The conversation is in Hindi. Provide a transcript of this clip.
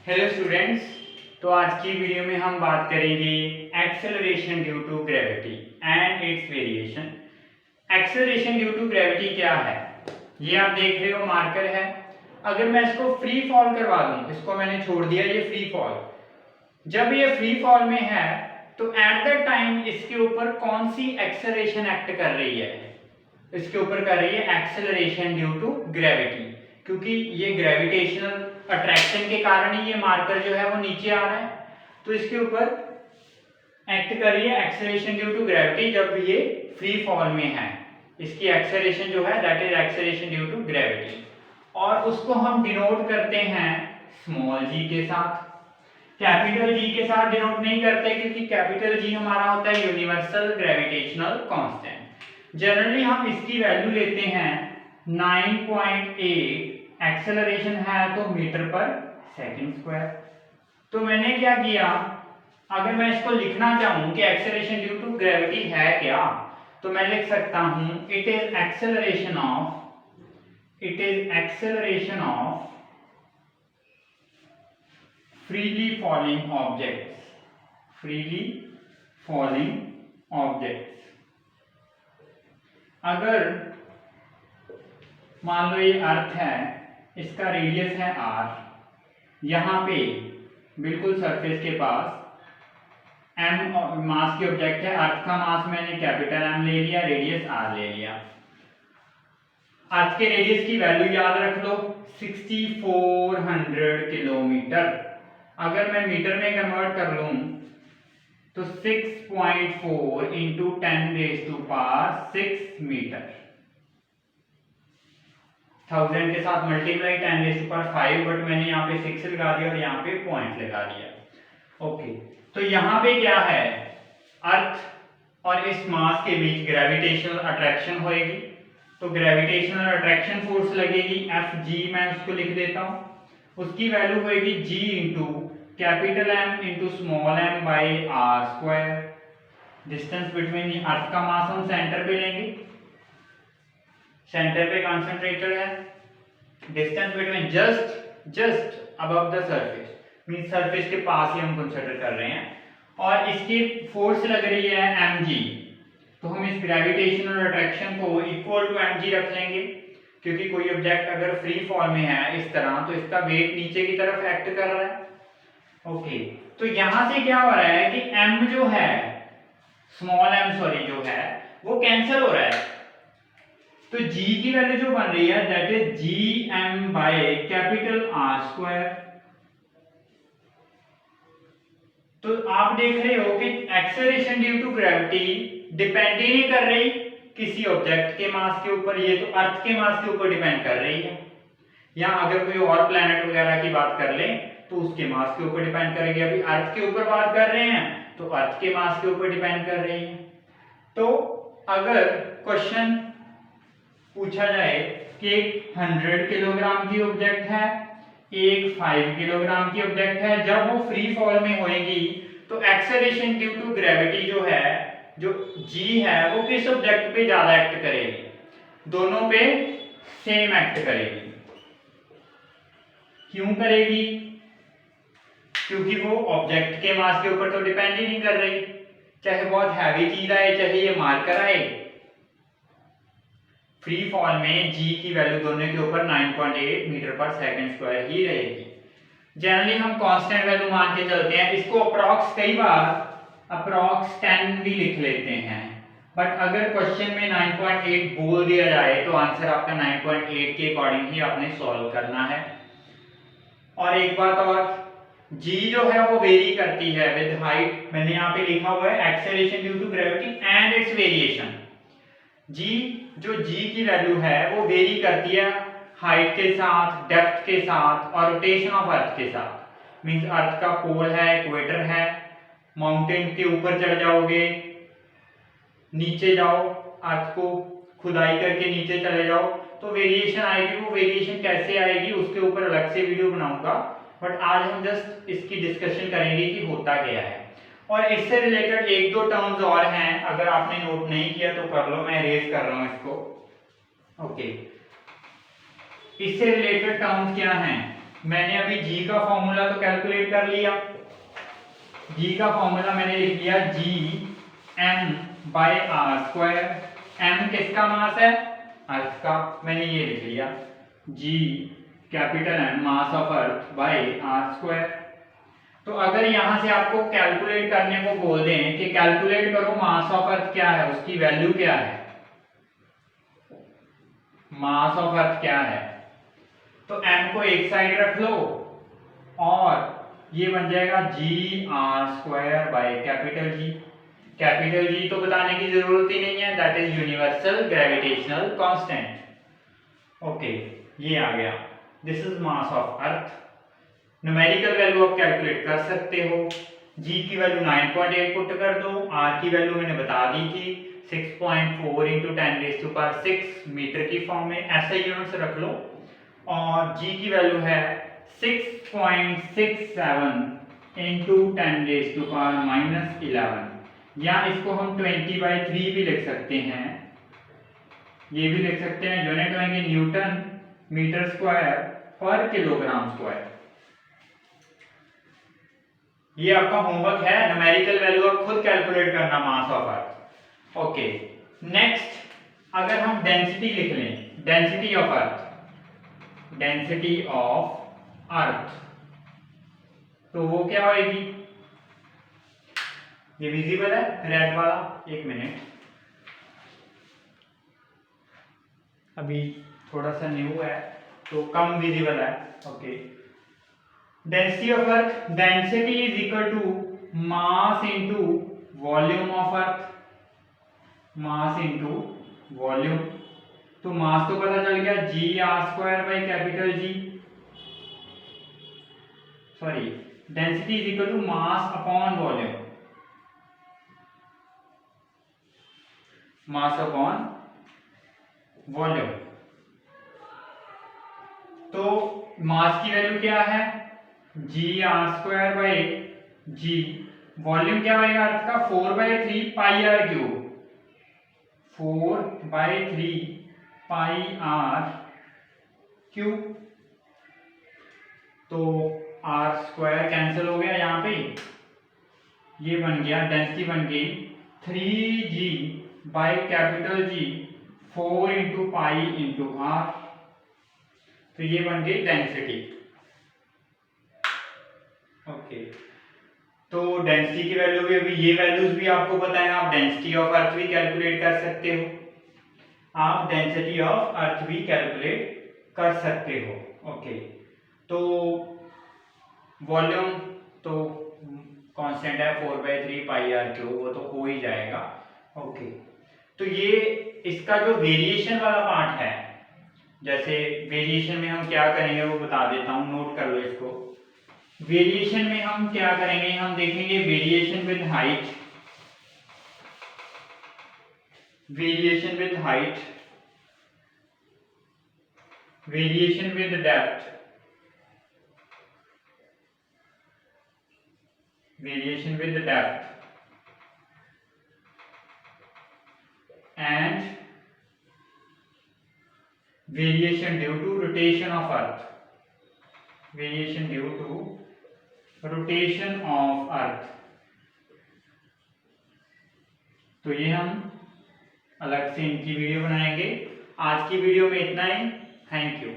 Hello students. तो आज की वीडियो में हम बात करेंगे acceleration due to gravity and its variation. Acceleration due to gravity क्या है? ये आप देख रहे हो मार्कर है। अगर मैं इसको फ्री फॉल करवा दूं, इसको मैंने छोड़ दिया ये फ्री फॉल। जब ये फ्री फॉल में है तो एट द टाइम इसके ऊपर कौन सी एक्सेलरेशन एक्ट कर रही है? इसके ऊपर कर रही है एक्सेलरेशन ड्यू टू ग्रेविटी, क्योंकि ये ग्रेविटेशनल अट्रैक्शन के कारण ही ये मार्कर जो है वो नीचे आ रहा है। तो इसके ऊपर एक्ट कर रही है एक्सेलरेशन ड्यू टू ग्रेविटी जब ये फ्री फॉल में है। इसकी एक्सेलरेशन जो है that is acceleration due to gravity, और उसको हम डिनोट करते हैं स्मॉल जी के साथ। कैपिटल जी के साथ डिनोट नहीं करते, क्योंकि कैपिटल जी हमारा होता है यूनिवर्सल ग्रेविटेशनल कांस्टेंट। जनरली हम इसकी वैल्यू लेते हैं 9.8, एक्सेलरेशन है तो मीटर पर सेकंड स्क्वायर। तो मैंने क्या किया, अगर मैं इसको लिखना चाहूं कि एक्सेलरेशन ड्यू टू ग्रेविटी है क्या, तो मैं लिख सकता हूं it is acceleration of freely falling objects। अगर मान लो ये अर्थ है, इसका रेडियस है r, यहाँ पे बिल्कुल सरफेस के पास m मास के ऑब्जेक्ट है। अर्थ का मास मैंने कैपिटल M ले लिया, रेडियस r ले लिया। अर्थ के रेडियस की वैल्यू याद रख लो 6400 किलोमीटर। अगर मैं मीटर में कन्वर्ट कर लूं तो 6.4 इंटू 10⁻⁶ मीटर। 1000 के साथ मल्टीप्लाई 10⁵, बट मैंने यहाँ पे 6 लगा दिया और यहाँ पे पॉइंट लगा दिया। ओके, तो यहाँ पे क्या है, अर्थ और इस मास के बीच ग्रेविटेशनल अट्रैक्शन होएगी। तो ग्रेविटेशनल अट्रैक्शन फोर्स लगेगी Fg, मैं उसको लिख देता हूं। उसकी वैल्यू होएगी g into capital M into small m by R square. Distance between earth का मास हम सेंटर पे लेंगे, सेंटर पे कंसंट्रेटेड है। Distance between just above the surface, means surface के पास ही हम कंसीडर कर रहे हैं, और इसकी फोर्स लग रही है mg। तो हम इस ग्रेविटेशनल अट्रैक्शन को इक्वल टू mg रख लेंगे, क्योंकि कोई ऑब्जेक्ट अगर फ्री फॉल में है इस तरह, तो इसका वेट नीचे की तरफ एक्ट कर रहा है। ओके, तो यहां से क्या हो रहा है कि m जो है, स्मॉल m सॉरी जो है, वो कैंसिल हो रहा है। तो g की वैल्यू जो बन रही है that is gm by capital R square. तो आप देख रहे हो कि acceleration due to gravity depend ही नहीं कर रही किसी ऑब्जेक्ट के मास के ऊपर, ये तो अर्थ के मास के ऊपर डिपेंड कर रही है। या अगर कोई और प्लैनेट वगैरह की बात कर ले तो उसके मास के ऊपर डिपेंड करेगी। अभी अर्थ के ऊपर बात कर रहे हैं तो अर्थ के मास के ऊपर डिपेंड कर रही है। तो अगर क्वेश्चन पूछा जाए कि 100 किलोग्राम की ऑब्जेक्ट है, एक 5 किलोग्राम की ऑब्जेक्ट है, जब वो फ्री फॉल में होएगी तो एक्सेलरेशन ड्यू टू ग्रेविटी जो है, जो g है, वो किस ऑब्जेक्ट पे ज्यादा एक्ट करेगी? दोनों पे सेम एक्ट करेगी। क्यों करेगी? क्योंकि वो ऑब्जेक्ट के मास के ऊपर तो डिपेंड ही नहीं कर रही। चाहे बहुत हैवी चीज आए, चाहे ये मार्कर आए, फ्री फॉल में g की वैल्यू दोनों के ऊपर 9.8 मीटर पर सेकंड स्क्वायर ही रहेगी। जनरली हम कांस्टेंट वैल्यू मान के चलते हैं, इसको अप्रॉक्स कई बार अप्रॉक्स 10 भी लिख लेते हैं, बट अगर क्वेश्चन में 9.8 बोल दिया जाए तो आंसर आपका 9.8 के अकॉर्डिंग ही आपने सॉल्व करना है। और एक बात और, g जो है वो वेरी करती है विद हाइट। मैंने यहाँ पे लिखा हुआ है acceleration due to gravity and its variation. जो g की वैल्यू है वो वेरी करती है हाइट के साथ, डेप्थ के साथ और रोटेशन ऑफ अर्थ के साथ। मींस अर्थ का पोल है, इक्वेटर है, माउंटेन के ऊपर चढ़ जाओगे, नीचे जाओ, अर्थ को खुदाई करके नीचे चले जाओ तो वेरिएशन आएगी। वो वेरिएशन कैसे आएगी उसके ऊपर अलग से वीडियो बनाऊंगा, बट आज हम जस्ट इसकी डिस्कशन करेंगे कि होता क्या है। और इससे रिलेटेड एक दो टर्म्स और हैं, अगर आपने नोट नहीं किया तो कर लो, मैं रेज कर रहा हूं इसको। ओके, इससे रिलेटेड टर्म्स क्या हैं? मैंने अभी g का फॉर्मूला तो कैलकुलेट कर लिया। g का फॉर्मूला मैंने लिख लिया g m/r²। m किसका मास है? अर्थ का। मैंने ये लिख लिया g capital M mass of earth by r²। तो अगर यहां से आपको कैलकुलेट करने को बोल दें कि कैलकुलेट करो मास ऑफ अर्थ क्या है, उसकी वैल्यू क्या है, मास ऑफ अर्थ क्या है, तो m को एक साइड रख लो और ये बन जाएगा g/² by capital G। Capital G तो बताने की जरूरत ही नहीं है, that is universal gravitational constant. Okay, ये आ गया। This is mass of earth. Numerical value आप कैलकुलेट कर सकते हो। g की वैल्यू 9.8 पुट कर दो, r की वैल्यू मैंने बता दी थी 6.4 × 10⁶ मीटर की फॉर्म में, ऐसा यूनिट्स रख लो। और g की वैल्यू है 6.67 × 10⁻⁻11, या इसको हम 20/3 भी लिख सकते हैं। ये भी लिख सकते हैं, यूनिट होंगे न्यूटन मीटर स्क्वायर पर किलोग्राम स्क्वायर। ये आपका होमवर्क है, न्यूमेरिकल वैल्यू आप खुद कैलकुलेट करना मास ऑफ अर्थ। ओके, नेक्स्ट अगर हम डेंसिटी लिख लें, density of earth, density of अर्थ, तो वो क्या होगी? ये विजिबल है रेड वाला? एक मिनट, अभी थोड़ा सा न्यू है तो कम विजिबल है। Okay, density of earth, density is equal to mass into volume of earth, mass into volume. तो मास तो पता चल गया g/² by capital G, sorry, density is equal to mass upon volume, mass upon volume. तो मास की वैल्यू क्या है? g/² bye G। वॉल्यूम क्या आएगा अर्थ का? 4/3 πr³, 4/3 πr³। तो r² कैंसिल हो गया यहाँ पे, ये बन गया डेंसिटी बन गई 3g बाय कैपिटल G 4 × पाई × r। तो ये बन गई डेंसिटी। ओके, तो डेंसिटी की वैल्यू भी, अभी ये वैल्यूज भी आपको पता है, आप डेंसिटी ऑफ अर्थ भी कैलकुलेट कर सकते हो, आप डेंसिटी ऑफ अर्थ भी कैलकुलेट कर सकते हो। ओके, तो वॉल्यूम तो कांस्टेंट है 4/3 πr³, वो तो हो ही जाएगा। ओके, तो ये इसका जो वेरिएशन वाला पार्ट है, जैसे वेरिएशन में हम क्या करेंगे वो बता देता हूं, नोट कर लो इसको। वेरिएशन में हम क्या करेंगे, हम देखेंगे variation with height, variation with height, variation with depth, variation with depth and variation due to rotation of earth, variation due to rotation of earth। तो ये हम अलग से इनकी वीडियो बनाएंगे। आज की वीडियो में इतना ही। Thank you.